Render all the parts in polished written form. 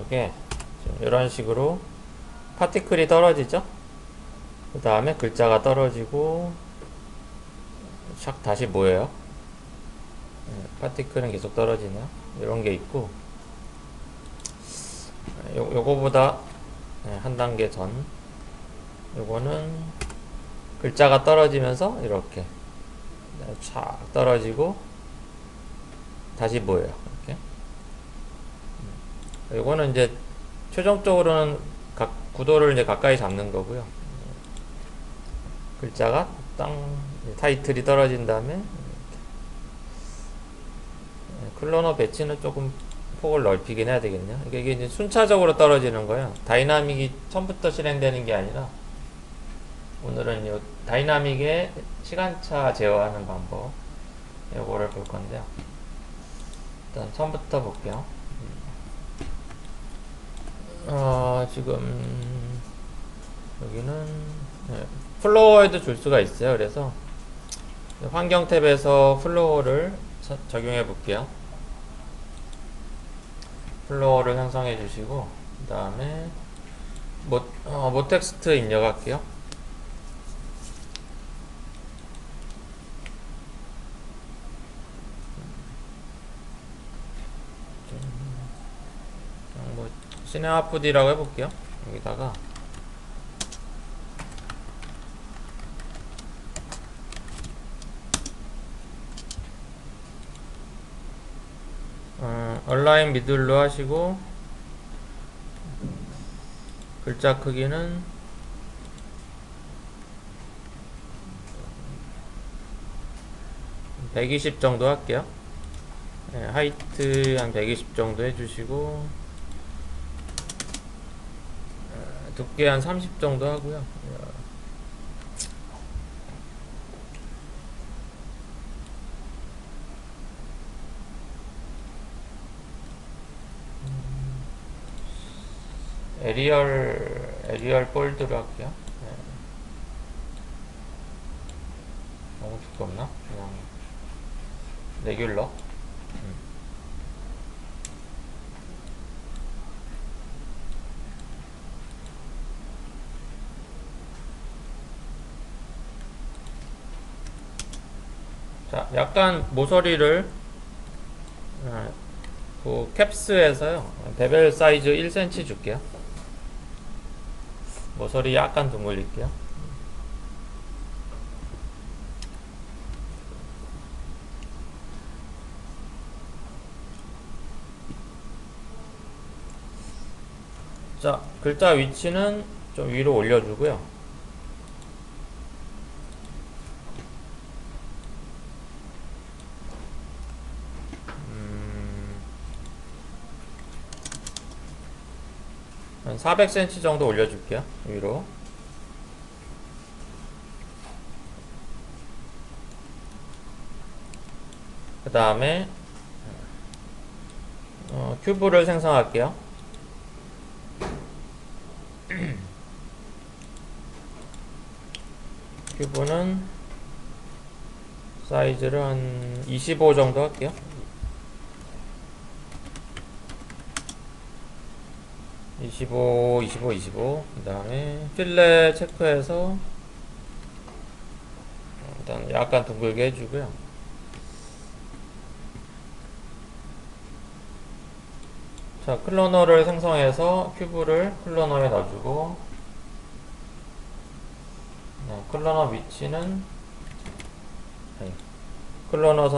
쪽에 이런 식으로 파티클이 떨어지죠. 그 다음에 글자가 떨어지고 샥 다시 모여요. 파티클은 계속 떨어지네요. 이런 게 있고, 요거보다 한 단계 전, 요거는 글자가 떨어지면서 이렇게 촥 떨어지고 다시 모여요. 이렇게. 요거는 이제 최종적으로는 각 구도를 이제 가까이 잡는 거고요. 글자가 타이틀이 떨어진 다음에 클로너 배치는 조금 폭을 넓히긴 해야 되겠네요. 이게 이제 순차적으로 떨어지는 거예요. 다이나믹이 처음부터 실행되는 게 아니라, 오늘은 이 다이나믹의 시간차 제어하는 방법, 이거를 볼 건데요. 일단 처음부터 볼게요. 지금 여기는 플로어에도 줄 수가 있어요. 그래서 환경 탭에서 플로어를 적용해 볼게요. 플로어를 생성해 주시고, 그 다음에 모텍스트 입력할게요. 시네마푸디라고 해볼게요. 여기다가 얼라인 미들로 하시고, 글자 크기는 120 정도 할게요. 하이트 한 120 정도 해주시고, 두께 한 30 정도 하고요. 에리얼 볼드로 할게요. 너무 두껍나? 그냥 레귤러. 자, 약간 모서리를 그 캡스에서요, 베벨 사이즈 1cm 줄게요. 모서리 약간 둥글릴게요. 자, 글자 위치는 좀 위로 올려주고요. 한 400cm 정도 올려줄게요. 위로. 그 다음에 큐브를 생성할게요. 큐브는 사이즈를 한 25 정도 할게요. 25, 25, 25. 그 다음에 필렛 체크해서 일단 약간 둥글게 해주고요. 자, 클로너를 생성해서 큐브를 클로너에 넣어주고, 클로너 위치는 클로너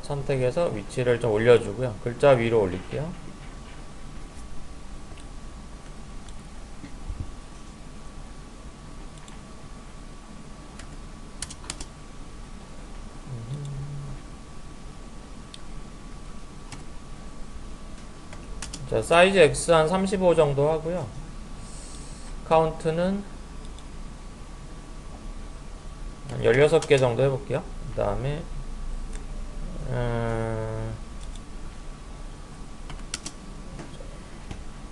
선택해서 위치를 좀 올려주고요. 글자 위로 올릴게요. 자, 사이즈 X 한 35 정도 하고요. 카운트는 한 16개 정도 해볼게요. 그 다음에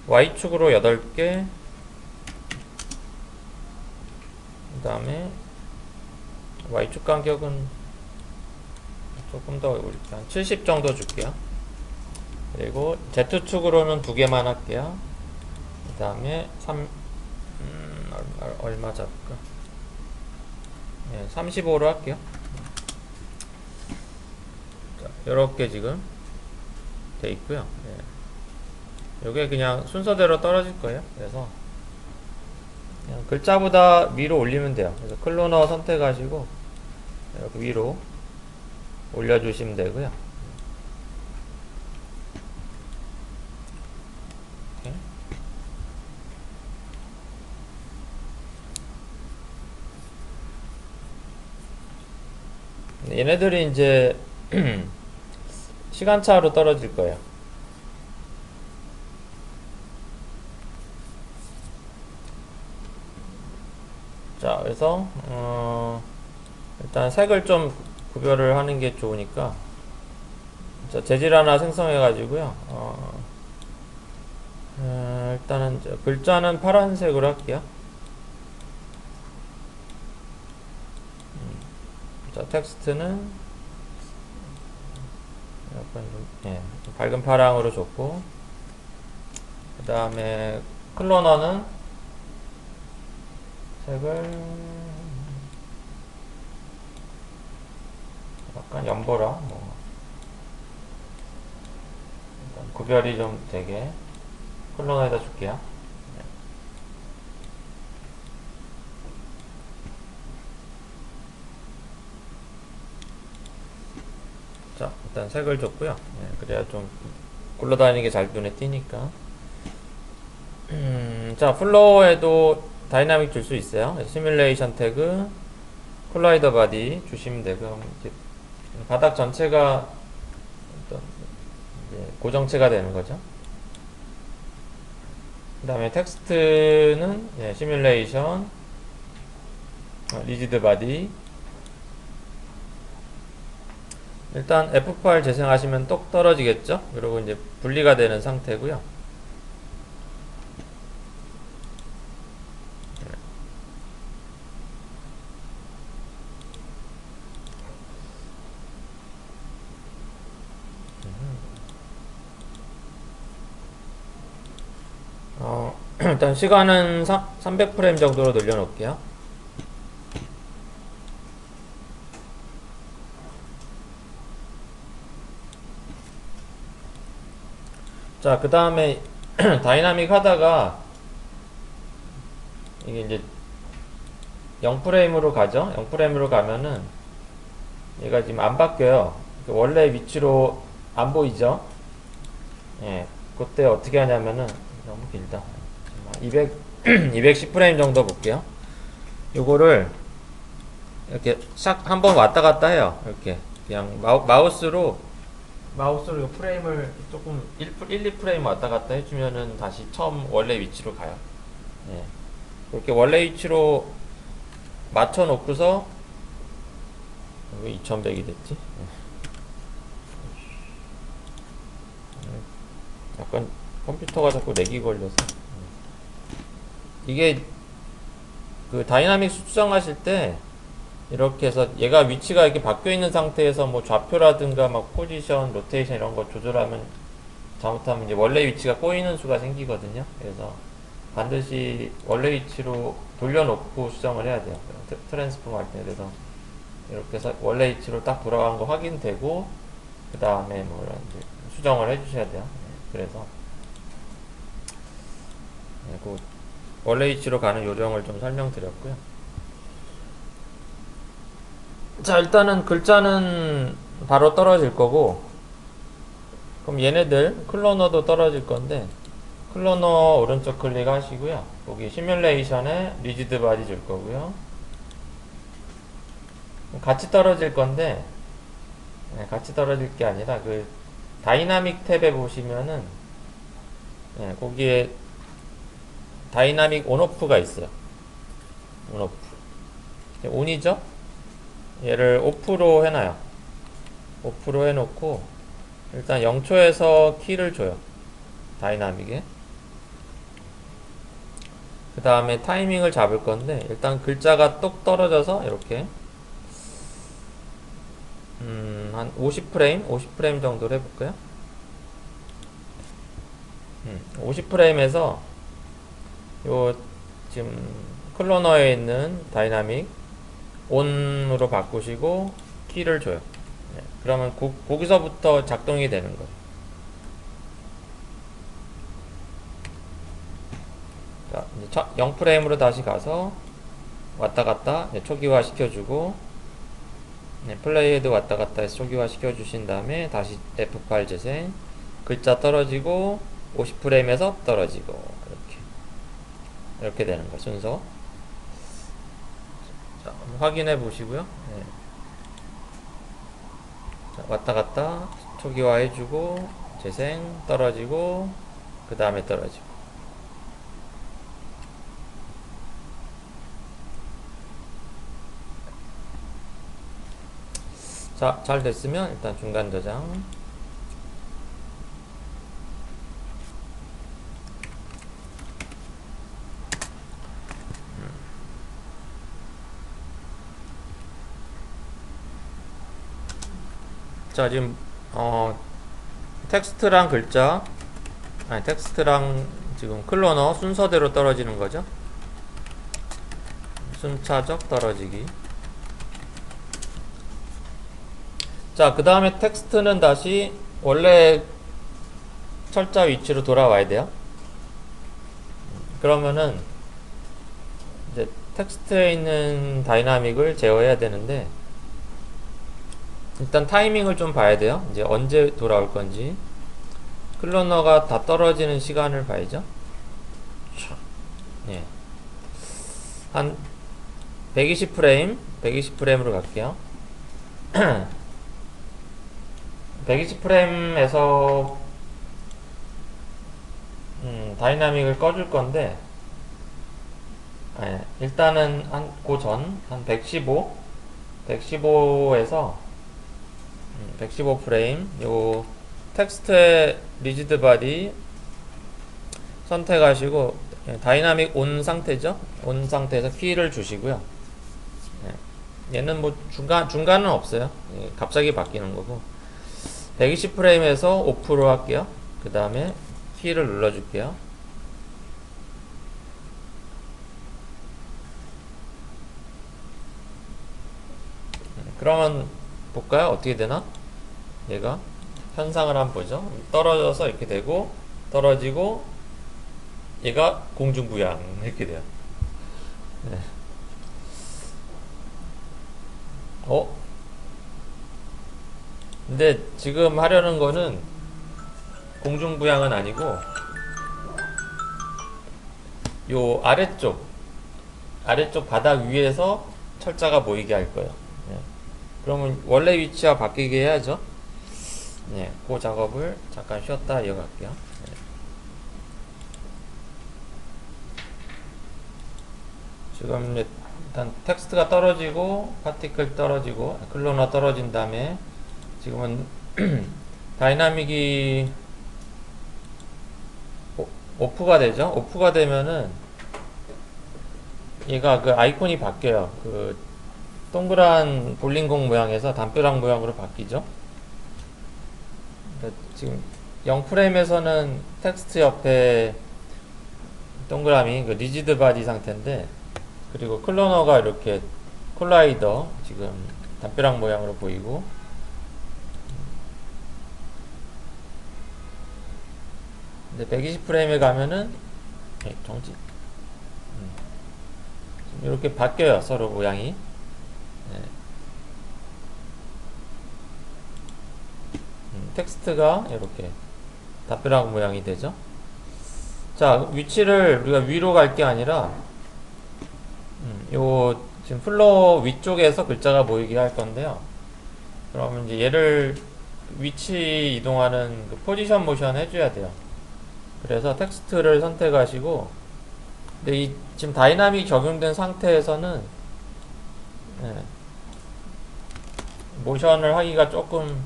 Y축으로 8개, 그 다음에 Y축 간격은 조금 더 올릴게요. 한 70 정도 줄게요. 그리고 Z축으로는 2개만 할게요. 그 다음에 얼마 잡을까? 예, 35로 할게요. 자, 이렇게 지금 돼 있고요. 예. 요게 그냥 순서대로 떨어질 거예요. 그래서 그냥 글자보다 위로 올리면 돼요. 그래서 클로너 선택하시고 이렇게 위로 올려주시면 되고요. 얘네들이 이제 시간차로 떨어질 거예요. 자, 그래서 일단 색을 좀 구별을 하는 게 좋으니까 자, 재질 하나 생성해 가지고요. 일단은 글자는 파란색으로 할게요. 자, 텍스트는 약간 좀, 예, 밝은 파랑으로 줬고, 그 다음에 클로너는 색을 약간 연보라, 뭐 일단 구별이 좀 되게 클로너에다 줄게요. 자, 일단 색을 줬고요. 예, 그래야 좀 굴러다니는 게 잘 눈에 띄니까. 자, 플로어에도 다이나믹 줄 수 있어요. 시뮬레이션 태그, 콜라이더 바디 주시면 되고, 바닥 전체가 어떤 이제 고정체가 되는 거죠. 그 다음에 텍스트는 예, 시뮬레이션, 리지드 바디. 일단 F8 재생하시면 똑 떨어지겠죠? 그리고 이제 분리가 되는 상태고요. 일단 시간은 300프레임 정도로 늘려놓을게요. 자, 그 다음에 다이나믹 하다가 이게 이제 0프레임으로 가죠. 0프레임으로 가면은 얘가 지금 안 바뀌어요. 원래 위치로 안 보이죠. 예, 그때 어떻게 하냐면은 너무 길다. 210프레임 정도 볼게요. 요거를 이렇게 샥 한번 왔다 갔다 해요. 이렇게 그냥 마우스로 이 프레임을 조금 1, 2프레임 왔다 갔다 해주면은 다시 처음 원래 위치로 가요. 예. 그렇게 원래 위치로 맞춰 놓고서 왜 2100이 됐지? 약간 컴퓨터가 자꾸 렉이 걸려서 이게 그 다이나믹 수정하실 때 이렇게 해서 얘가 위치가 이렇게 바뀌어 있는 상태에서 뭐 좌표라든가 막 포지션, 로테이션 이런 거 조절하면 잘못하면 이제 원래 위치가 꼬이는 수가 생기거든요. 그래서 반드시 원래 위치로 돌려놓고 수정을 해야 돼요. 트랜스폼 할 때. 그래서 이렇게 해서 원래 위치로 딱 돌아간 거 확인되고 그 다음에 뭐 수정을 해주셔야 돼요. 그래서 그 원래 위치로 가는 요령을 좀 설명드렸고요. 자, 일단은 글자는 바로 떨어질 거고, 그럼 얘네들 클로너도 떨어질 건데, 클로너 오른쪽 클릭 하시고요. 여기 시뮬레이션에 리지드 바디 줄 거고요. 같이 떨어질 건데, 같이 떨어질 게 아니라 그 다이나믹 탭에 보시면은 거기에 다이나믹 온오프가 있어요. 온오프. 온이죠? 얘를 오프로 해놔요. 오프로 해놓고 일단 0초에서 키를 줘요. 다이나믹에. 그 다음에 타이밍을 잡을 건데 일단 글자가 똑 떨어져서 이렇게 한 50프레임 정도로 해볼까요? 50프레임에서 요 지금 클로너에 있는 다이나믹 ON으로 바꾸시고 키를 줘요. 네, 그러면 거기서부터 작동이 되는 거예요. 자, 이제 0프레임으로 다시 가서 왔다 갔다 초기화 시켜주고, 네, 플레이헤드 왔다 갔다 해서 초기화 시켜주신 다음에 다시 F8 재생, 글자 떨어지고 50프레임에서 떨어지고 이렇게 되는 거 순서. 자, 확인해 보시고요. 네. 자, 왔다 갔다 초기화 해주고 재생 떨어지고 그 다음에 떨어지고. 자, 잘 됐으면 일단 중간 저장. 자, 지금 텍스트랑 글자, 아니 텍스트랑 지금 클로너 순서대로 떨어지는 거죠. 순차적 떨어지기. 자, 그 다음에 텍스트는 다시 원래 철자 위치로 돌아와야 돼요. 그러면은 이제 텍스트에 있는 다이나믹을 제어해야 되는데, 일단 타이밍을 좀 봐야 돼요. 이제 언제 돌아올 건지. 클로너가 다 떨어지는 시간을 봐야죠. 예. 한 120프레임, 120프레임으로 갈게요. 120프레임에서 다이나믹을 꺼줄 건데, 일단은 한 고전 한 115에서 115프레임 요 텍스트의 리지드 바디 선택하시고 다이나믹 온 상태죠. 온 상태에서 키를 주시고요. 얘는 뭐 중간은 없어요. 갑자기 바뀌는 거고. 120프레임에서 오프로 할게요. 그 다음에 키를 눌러줄게요. 그러면 볼까요? 어떻게 되나? 얘가 현상을 한번 보죠. 떨어져서 이렇게 되고 떨어지고 얘가 공중부양 이렇게 돼요. 네. 근데 지금 하려는 거는 공중부양은 아니고 요 아래쪽 바닥 위에서 철자가 보이게 할 거예요. 네. 그러면 원래 위치와 바뀌게 해야죠. 네, 그 작업을 잠깐 쉬었다 이어갈게요. 네. 지금 일단 텍스트가 떨어지고 파티클 떨어지고 클로너 떨어진 다음에 지금은 다이나믹이 오프가 되죠. 오프가 되면은 얘가 그 아이콘이 바뀌어요. 그 동그란 볼링공 모양에서 담벼락 모양으로 바뀌죠. 그러니까 지금 0프레임에서는 텍스트 옆에 동그라미 그 리지드 바디 상태인데, 그리고 클로너가 이렇게 콜라이더 지금 담벼락 모양으로 보이고, 근데 120프레임에 가면은 정지 이렇게 바뀌어요. 서로 모양이. 네. 텍스트가 이렇게 담벼락 모양이 되죠. 자, 위치를 우리가 위로 갈 게 아니라 요 지금 플로어 위쪽에서 글자가 보이게 할 건데요. 그러면 이제 얘를 위치 이동하는 그 포지션 모션 해줘야 돼요. 그래서 텍스트를 선택하시고, 근데 이 지금 다이나믹 적용된 상태에서는 모션을 하기가 조금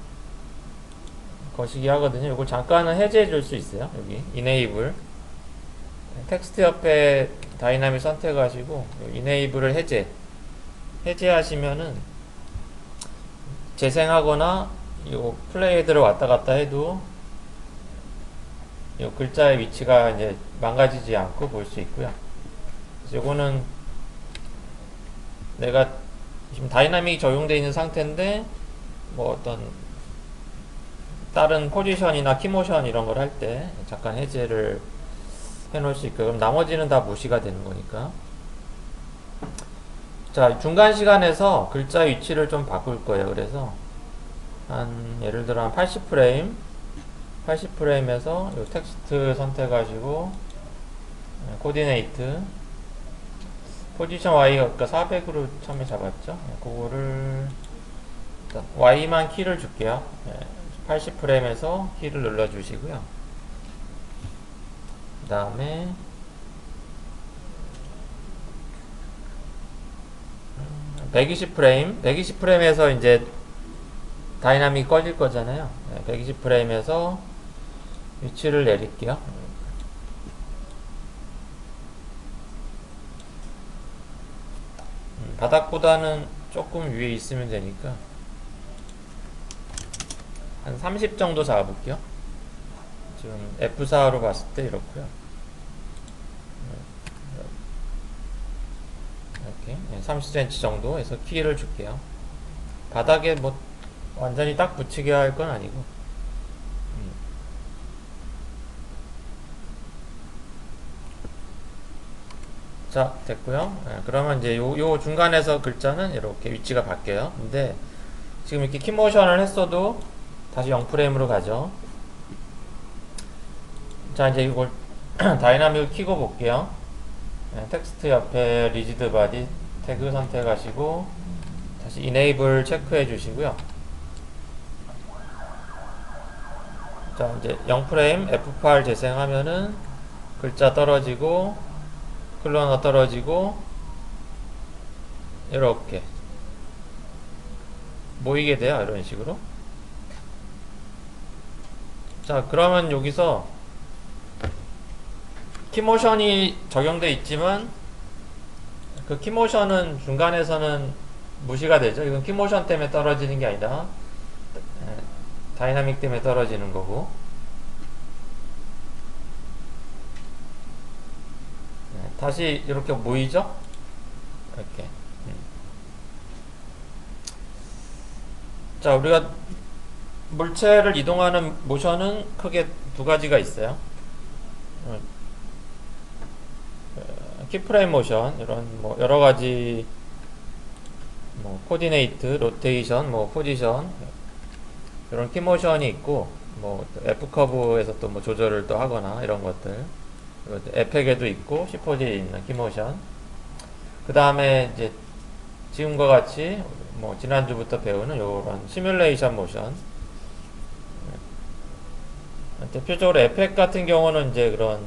거시기 하거든요. 이걸 잠깐은 해제해 줄 수 있어요. 여기 enable 텍스트 옆에 다이나믹 선택하시고 enable을 해제하시면은 재생하거나 요 플레이헤드를 왔다 갔다 해도 요 글자의 위치가 이제 망가지지 않고 볼 수 있고요. 이거는 내가 지금 다이나믹이 적용되어 있는 상태인데 뭐 어떤 다른 포지션이나 키모션 이런 걸 할 때 잠깐 해제를 해 놓을 수 있고, 그럼 나머지는 다 무시가 되는 거니까. 자, 중간 시간에서 글자 위치를 좀 바꿀 거예요. 그래서 한 예를 들어 한 80프레임에서 요 텍스트 선택하시고 코디네이트 포지션 Y가 아까 400으로 처음에 잡았죠. 그거를 Y만 키를 줄게요. 80프레임에서 키를 눌러 주시고요. 그 다음에 120프레임에서 이제 다이나믹 꺼질 거잖아요. 120프레임에서 위치를 내릴게요. 바닥보다는 조금 위에 있으면 되니까 한 30 정도 잡아볼게요. 지금 F4로 봤을 때 이렇고요. 이렇게 30cm 정도 해서 키를 줄게요. 바닥에 뭐 완전히 딱 붙이게 할 건 아니고. 자, 됐고요. 그러면 이제 요 중간에서 글자는 이렇게 위치가 바뀌어요. 근데 지금 이렇게 키모션을 했어도 다시 0프레임으로 가죠. 자, 이제 이걸 다이나믹을 키고 볼게요. 텍스트 옆에 리지드 바디 태그 선택하시고 다시 이네이블 체크해 주시고요. 자, 이제 0프레임 F8 재생하면은 글자 떨어지고 클로너 떨어지고 이렇게 모이게 돼요. 이런 식으로. 자, 그러면 여기서 키모션이 적용되어 있지만 그 키모션은 중간에서는 무시가 되죠. 이건 키모션 때문에 떨어지는 게 아니라 다이나믹 때문에 떨어지는 거고. 다시 이렇게 모이죠? 이렇게. 자, 우리가 물체를 이동하는 모션은 크게 두 가지가 있어요. 키프레임 모션, 이런 뭐 여러 가지 뭐 코디네이트, 로테이션, 뭐 포지션 이런 키모션이 있고, 뭐 F 커브에서 또 뭐 조절을 또 하거나 이런 것들. 에펙에도 있고 C4D에 있는 키모션. 그 다음에 이제 지금과 같이 뭐 지난주부터 배우는 요런 시뮬레이션 모션. 대표적으로 에펙 같은 경우는 이제 그런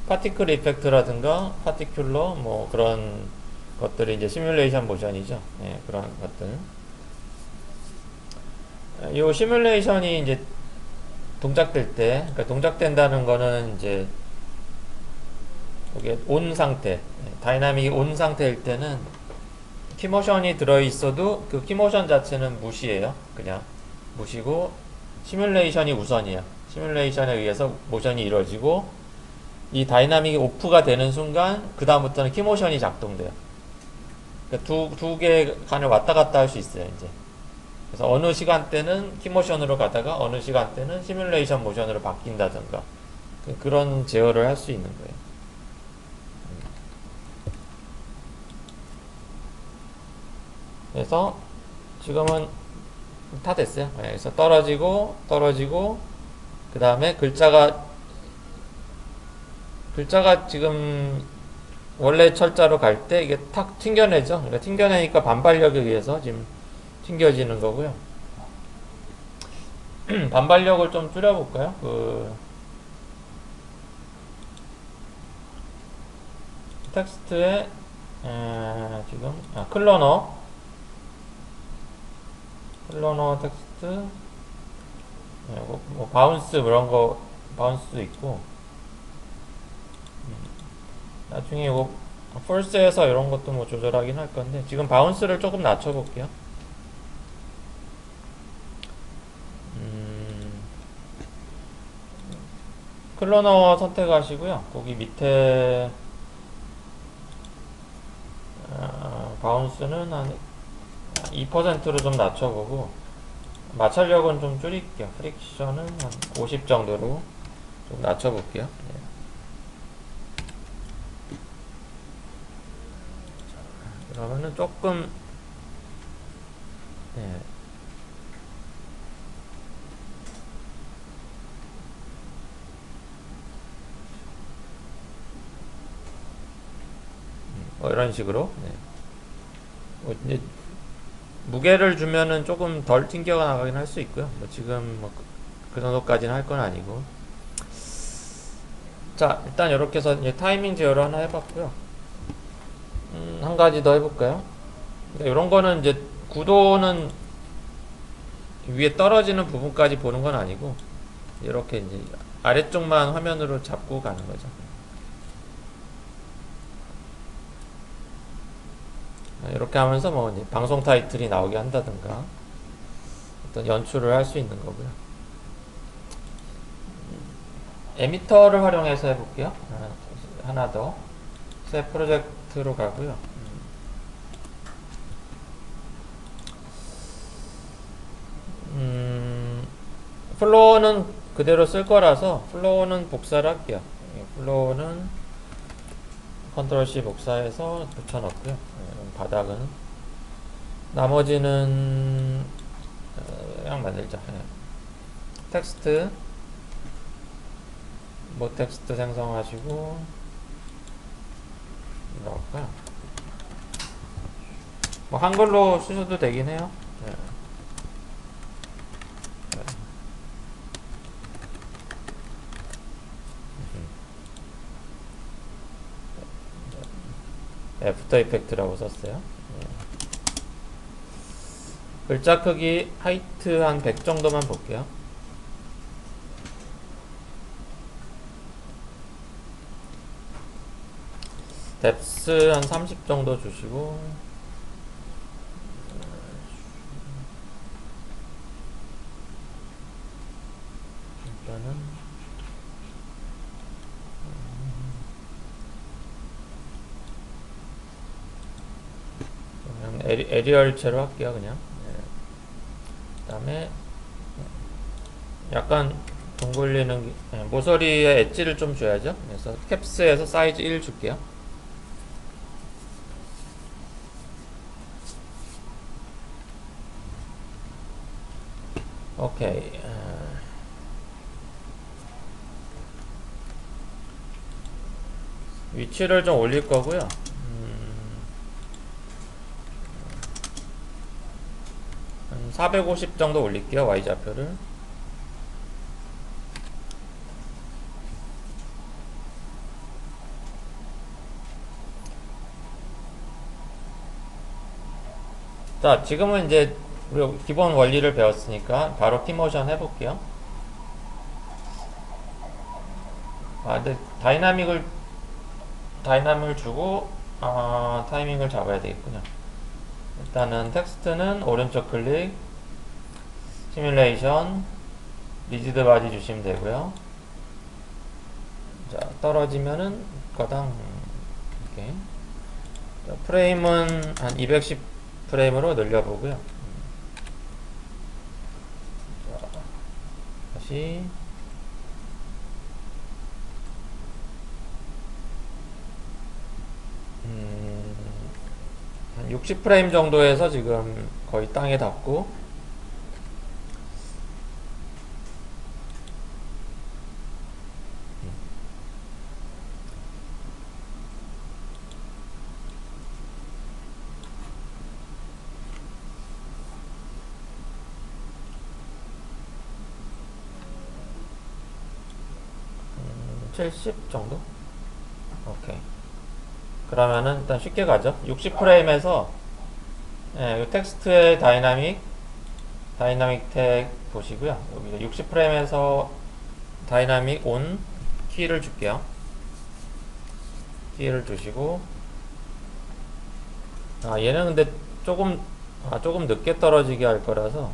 파티클 이펙트라든가 파티큘러 뭐 그런 것들이 이제 시뮬레이션 모션이죠. 예, 그런 것들. 요 시뮬레이션이 이제 동작될 때, 그러니까 동작된다는 거는 이제 이게 온 상태, 다이나믹이 온 상태일 때는 키모션이 들어있어도 그 키모션 자체는 무시해요. 그냥 무시고 시뮬레이션이 우선이야. 시뮬레이션에 의해서 모션이 이루어지고 이 다이나믹이 오프가 되는 순간 그 다음부터는 키모션이 작동돼요. 그러니까 두 개 간을 왔다 갔다 할 수 있어요. 이제 그래서 어느 시간대는 키모션으로 가다가 어느 시간대는 시뮬레이션 모션으로 바뀐다든가 그런 제어를 할 수 있는 거예요. 그래서 지금은 다 됐어요. 그래서 떨어지고 그 다음에 글자가 지금 원래 철자로 갈 때 이게 탁 튕겨내죠. 그러니까 튕겨내니까 반발력에 의해서 지금 튕겨지는 거고요. 반발력을 좀 줄여볼까요? 텍스트에 지금 클로너 텍스트 뭐 바운스 그런 거 바운스도 있고 나중에 이거 폴스에서 이런 것도 뭐 조절하긴 할 건데 지금 바운스를 조금 낮춰 볼게요. 클로너 선택하시고요. 거기 밑에 바운스는 한 2%로 좀 낮춰보고, 마찰력은 좀 줄일게요. 프릭션은 한 50 정도로 좀 낮춰볼게요. 네. 그러면은 조금, 네. 이런 식으로. 네. 이제 무게를 주면은 조금 덜 튕겨 나가긴 할 수 있고요. 뭐 지금 뭐 그 정도까지는 할 건 아니고. 자, 일단 이렇게 해서 이제 타이밍 제어를 하나 해봤고요. 한 가지 더 해볼까요? 이런 거는 이제 구도는 위에 떨어지는 부분까지 보는 건 아니고, 이렇게 이제 아래쪽만 화면으로 잡고 가는 거죠. 이렇게 하면서 뭐 이제 방송 타이틀이 나오게 한다든가 어떤 연출을 할 수 있는 거고요. 에미터를 활용해서 해볼게요. 하나 더. 새 프로젝트로 가고요. 플로우는 그대로 쓸 거라서 플로우는 복사를 할게요. 플로우는 컨트롤 C 복사해서 붙여넣고요. 바닥은 나머지는 그냥 만들자. 텍스트 뭐 텍스트 생성하시고 뭐랄까요? 뭐 한글로 쓰셔도 되긴 해요. 네. 애프터 이펙트라고 썼어요. 네. 글자 크기 하이트 한 100 정도만 볼게요. 뎁스 한 30 정도 주시고, 일단은 그냥 에리얼체로 할게요. 그냥. 그 다음에 약간 둥글리는 모서리에 엣지를 좀 줘야죠. 그래서 캡스에서 사이즈 1 줄게요. 오케이. 위치를 좀 올릴 거고요. 한 450 정도 올릴게요. Y좌표를. 자, 지금은 이제 우리 기본 원리를 배웠으니까 바로 티모션 해볼게요. 근데 다이나믹을 주고 타이밍을 잡아야 되겠군요. 일단은 텍스트는 오른쪽 클릭, 시뮬레이션, 리지드 바디 주시면 되고요. 자, 떨어지면은 거당 이렇게. 자, 프레임은 한 210 프레임으로 늘려보고요. 자, 다시 한 60 프레임 정도에서 지금 거의 땅에 닿고, 70 정도? 오케이. 그러면은 일단 쉽게 가죠. 60 프레임에서 텍스트의 다이나믹 택 보시고요. 여기 60 프레임에서 다이나믹 온 키를 줄게요. 키를 주시고, 얘는 근데 조금 늦게 떨어지게 할 거라서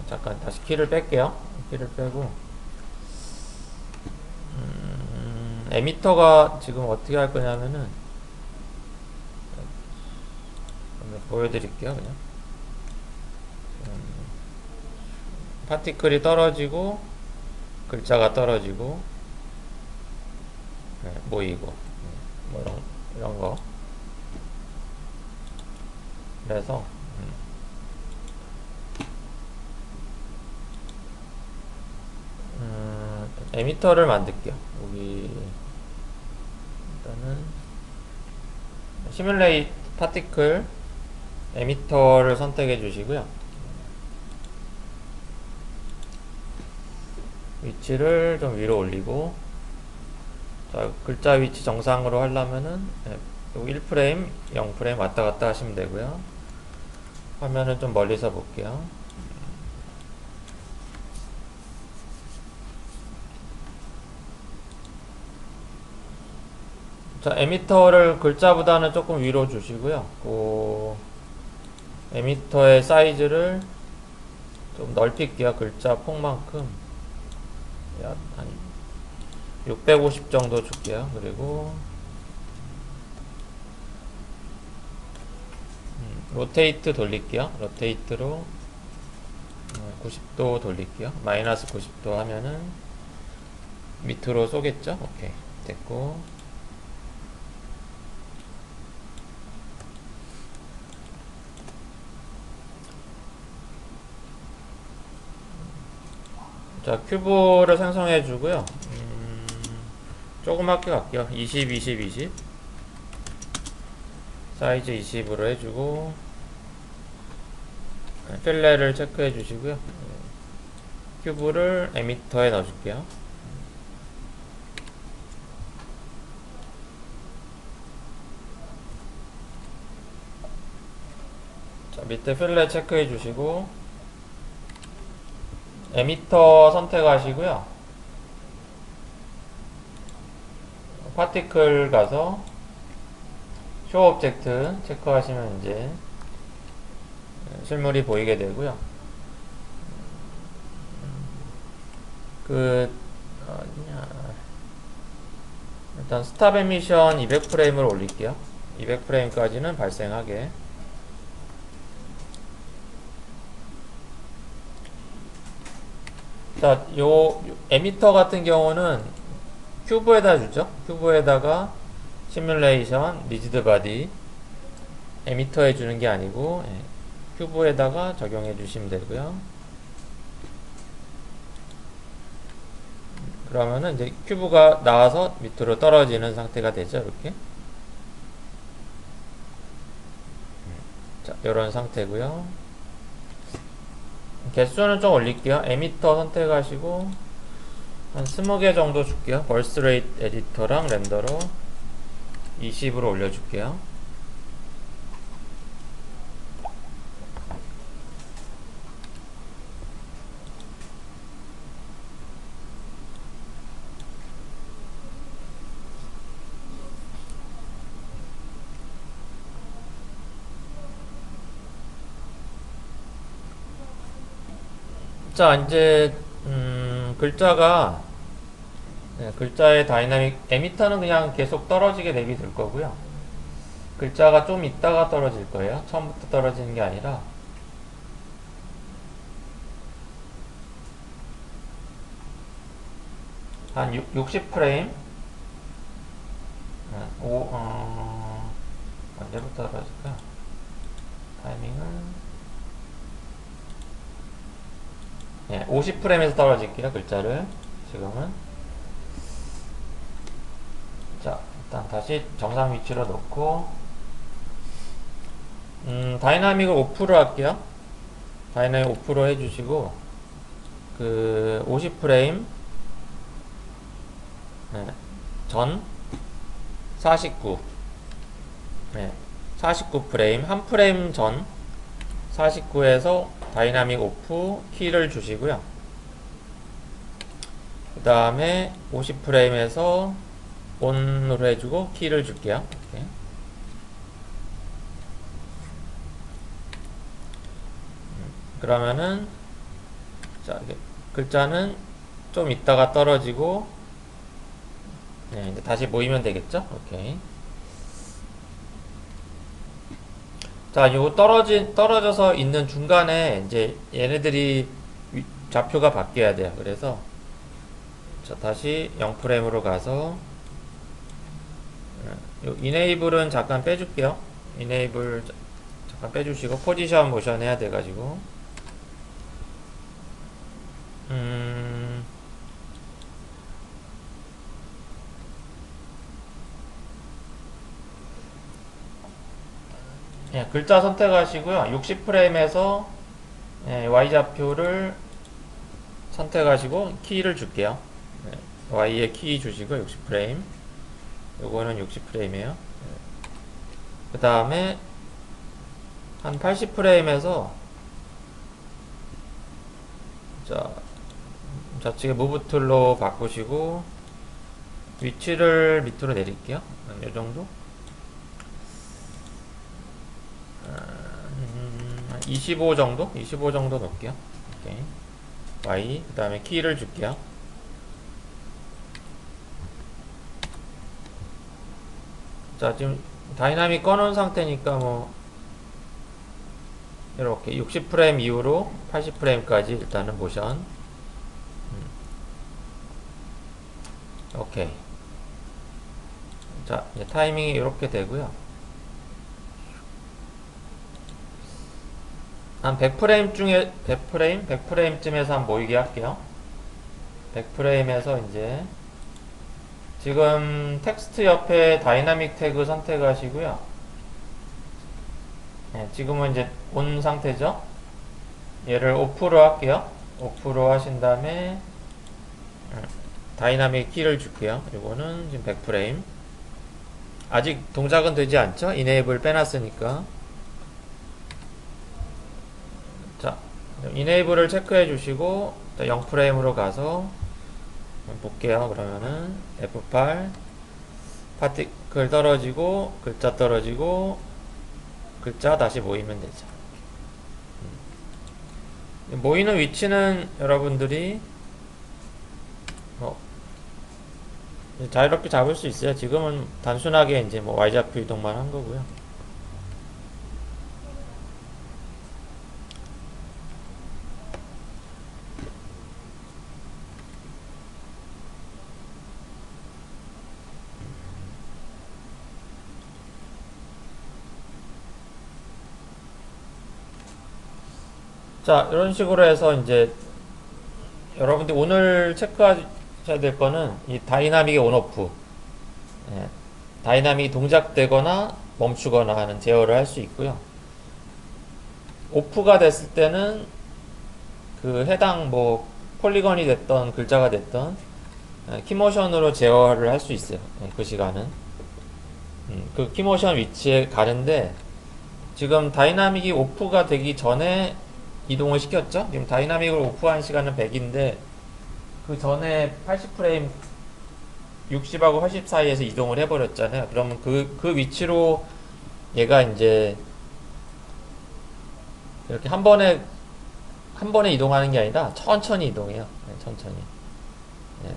잠깐 다시 키를 뺄게요. 키를 빼고, 에미터가 지금 어떻게 할 거냐면은 보여드릴게요. 그냥 파티클이 떨어지고 글자가 떨어지고 모이고 뭐 이런 거. 그래서 에미터를 만들게요. 여기 일단은 시뮬레이트 파티클 에미터를 선택해 주시고요. 위치를 좀 위로 올리고, 자, 글자 위치 정상으로 하려면은 여기 1프레임, 0프레임 왔다 갔다 하시면 되고요. 화면을 좀 멀리서 볼게요. 자, 에미터를 글자보다는 조금 위로 주시고요. 그 에미터의 사이즈를 좀 넓힐게요. 글자 폭만큼 한 650 정도 줄게요. 그리고 로테이트 돌릴게요. 로테이트로 90도 돌릴게요. 마이너스 90도 하면은 밑으로 쏘겠죠? 오케이, 됐고, 자, 큐브를 생성해 주고요. 조그맣게 갈게요. 20, 20, 20 사이즈 20으로 해주고, 필레를 체크해 주시고요. 큐브를 에미터에 넣어줄게요. 자, 밑에 필레 체크해 주시고, 에미터 선택하시고요. 파티클 가서 쇼 오브젝트 체크하시면 이제 실물이 보이게 되고요. 일단 스탑 에미션 200프레임을 올릴게요. 200프레임까지는 발생하게. 자, 요 에미터 같은 경우는 큐브에다 주죠. 큐브에다가 시뮬레이션 리지드 바디 에미터에 주는 게 아니고 큐브에다가 적용해 주시면 되고요. 그러면은 이제 큐브가 나와서 밑으로 떨어지는 상태가 되죠. 이렇게. 자, 이런 상태고요. 개수는 좀 올릴게요. 에미터 선택하시고 한 20개 정도 줄게요. 벌스 레이트 에디터랑 렌더러 20으로 올려줄게요. 자, 이제 글자가 글자의 다이나믹 에미터는 그냥 계속 떨어지게 내비둘 거고요. 글자가 좀 있다가 떨어질 거예요. 처음부터 떨어지는 게 아니라. 한 60프레임 언제부터 떨어질까? 타이밍은 50프레임에서 떨어질게요. 글자를 지금은. 자, 일단 다시 정상 위치로 놓고 다이나믹을 오프로 할게요. 다이나믹 오프로 해주시고 그 50프레임 전 49 49프레임 한 프레임 전 49에서 다이나믹 오프 키를 주시고요. 그 다음에 50프레임에서 온으로 해주고 키를 줄게요. 이렇게. 그러면은 자, 글자는 좀 있다가 떨어지고 이제 다시 모이면 되겠죠? 오케이. 자, 요 떨어져서 있는 중간에 이제 얘네들이 좌표가 바뀌어야 돼요. 그래서 자, 다시 0프레임으로 가서 요 이네이블은 잠깐 빼줄게요. 이네이블 잠깐 빼주시고 포지션 모션 해야 돼가지고 예, 글자 선택하시고요. 60프레임에서 예, Y좌표를 선택하시고 키를 줄게요. 예, Y에 키 주시고 60프레임 요거는 60프레임이에요. 그 다음에 한 80프레임에서 자, 좌측에 무브 툴로 바꾸시고 위치를 밑으로 내릴게요. 이 정도? 25 정도? 25 정도 놓을게요. 오케이. Y, 그 다음에 키를 줄게요. 자, 지금 다이나믹 꺼놓은 상태니까 뭐 이렇게 60프레임 이후로 80프레임까지 일단은 모션. 오케이. 자, 이제 타이밍이 이렇게 되고요. 한 100프레임 중에 100프레임쯤에서 한 모이게 할게요. 100프레임에서 이제 지금 텍스트 옆에 다이나믹 태그 선택하시고요. 네, 지금은 이제 온 상태죠. 얘를 오프로 할게요. 오프로 하신 다음에 다이나믹 키를 줄게요. 이거는 지금 100프레임. 아직 동작은 되지 않죠? 이네이블 빼놨으니까. 자, 이네이블을 체크해 주시고 0프레임으로 가서 볼게요. 그러면은 F8 파티클 떨어지고 글자 떨어지고 글자 다시 모이면 되죠. 모이는 위치는 여러분들이 자유롭게 잡을 수 있어요. 지금은 단순하게 이제 뭐 Y좌표 이동만 한 거고요. 자, 이런 식으로 해서 이제 여러분들 오늘 체크하셔야 될 거는 이 다이나믹의 온오프. 예, 다이나믹이 동작되거나 멈추거나 하는 제어를 할 수 있고요. 오프가 됐을 때는 그 해당 뭐 폴리건이 됐던 글자가 됐던 키모션으로 제어를 할 수 있어요. 그 시간은 그 키모션 위치에 가는데 지금 다이나믹이 오프가 되기 전에 이동을 시켰죠. 지금 다이나믹을 오프한 시간은 100인데 그 전에 80프레임 60하고 80 사이에서 이동을 해버렸잖아요. 그러면 그 위치로 얘가 이제 이렇게 한 번에 이동하는 게 아니라 천천히 이동해요. 네, 천천히. 네.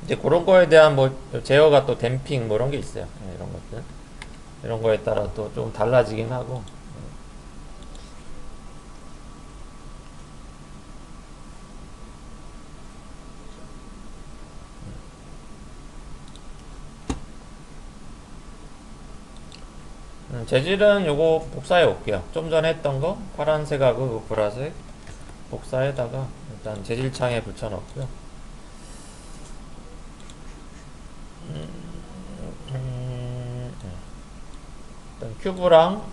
이제 그런 거에 대한 뭐 제어가 또 댐핑 뭐 이런 게 있어요. 네, 이런 것들. 이런 거에 따라 또 좀 달라지긴 하고. 재질은 요거 복사해 올게요. 좀 전에 했던 거 파란색하고 그 보라색 복사에다가 일단 재질창에 붙여놓고요. 일단 큐브랑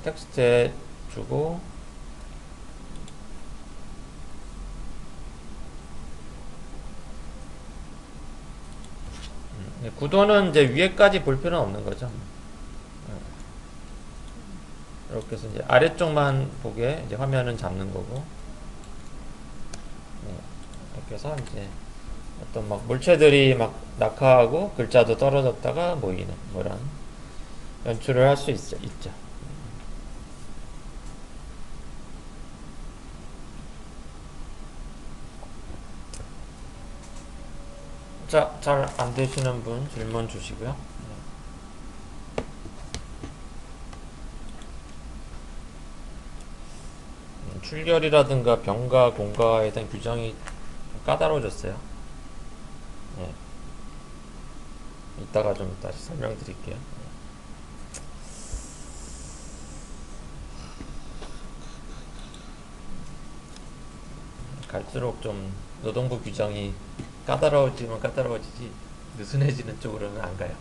텍스트에 주고 구도는 이제 위에까지 볼 필요는 없는 거죠. 이렇게 해서 이제 아래쪽만 보게 이제 화면은 잡는 거고 이렇게 해서 이제 어떤 막 물체들이 막 낙하하고 글자도 떨어졌다가 모이는 뭐 이런 연출을 할 수 있죠. 자, 잘 안 되시는 분 질문 주시고요. 출결이라든가 병가, 공가에 대한 규정이 좀 까다로워졌어요. 예. 이따가 좀 다시 설명드릴게요. 갈수록 좀 노동부 규정이 까다로워지면 까다로워지지 느슨해지는 쪽으로는 안 가요.